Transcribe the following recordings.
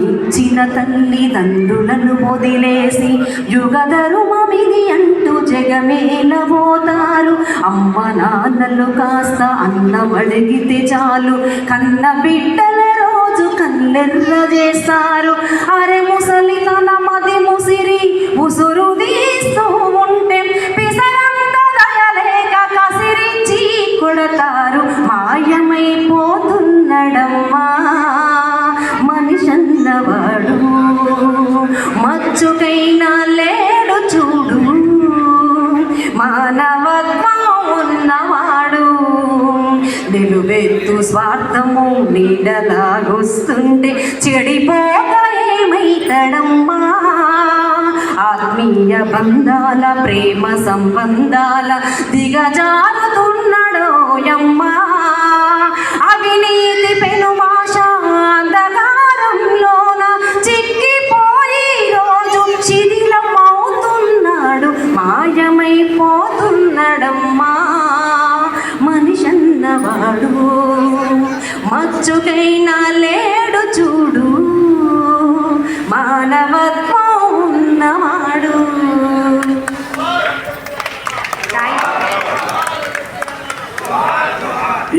ఇచ్చిన తల్లిదండ్రులను వదిలేసి యుగధర్మమిది అంటూ జగమేలబోతారు. అమ్మ నాన్నలు కాస్త అన్నం అడిగితే చాలు కన్న బిడ్డల రోజు కన్నెర్ర చేస్తారు. అరే ముసలితనమది ముసిరి ఉసురు తీస్తూ ఉంటే పిసరంత దయలేక కసిరించి కొడతారు. మాయమైపోతున్నడమ్మా మనిషన్నవాడు, మచ్చుకైనా లేడు చూడు మానవత్వం ఉన్నవాడు. నిలువెత్తు స్వార్థము నీడలాగొస్తుంటే చెడిపోక ఏమైతడమ్మా. ఆత్మీయ బంధాల ప్రేమ సంబంధాల దిగజారుతున్నాడోయమ్మా. అవినీతి పెనుమాష అంధకారంలోన చిక్కిపోయి రోజు శిథిలమవుతున్నాడు. మాయమైపోతున్నాడమ్మా మనిషన్నవాడు, మచ్చుకైనా లేడు చూడు మానవత్వం ఉన్నవాడు.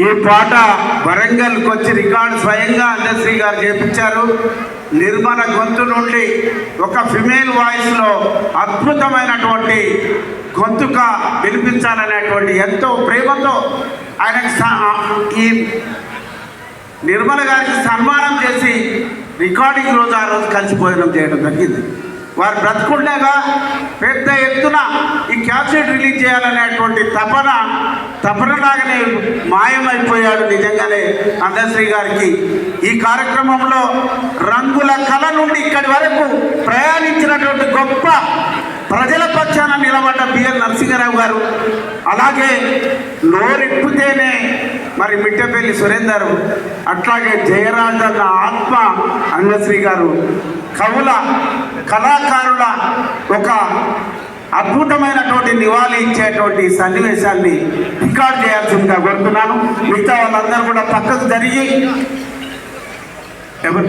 ఈ పాట వరంగల్కి వచ్చి రికార్డు స్వయంగా అందశ్రీ గారు చేపించారు. నిర్మల గొంతు నుండి ఒక ఫిమేల్ వాయిస్లో అద్భుతమైనటువంటి గొంతుక వినిపించాలనేటువంటి ఎంతో ప్రేమతో ఆయనకు ఈ నిర్మల గారికి సన్మానం చేసి రికార్డింగ్ రోజు ఆ రోజు కలిసి భోజనం చేయడం జరిగింది. వారు బ్రతుకుండగా పెద్ద ఎత్తున ఈ క్యాసెట్ రిలీజ్ చేయాలనేటువంటి తపనలాగానే మాయమైపోయాడు నిజంగానే అందశ్రీ గారికి. ఈ కార్యక్రమంలో రంగుల కళ నుండి ఇక్కడి వరకు ప్రయాణించినటువంటి గొప్ప ప్రజల పక్షాన నిలబడ్డ బిఎల్ నరసింహారావు గారు, అలాగే నోరెప్పితేనే మరి మిట్టపల్లి సురేందర్, అట్లాగే జయరాజ్ అన్న ఆత్మ అందశ్రీ గారు, కవుల కళాకారుల ఒక అద్భుతమైనటువంటి నివాళి ఇచ్చేటువంటి సన్నివేశాన్ని రికార్డ్ చేయాల్సిందిగా కోరుతున్నాను. మిగతా వాళ్ళందరూ కూడా పక్కకు జరిగి ఎవరు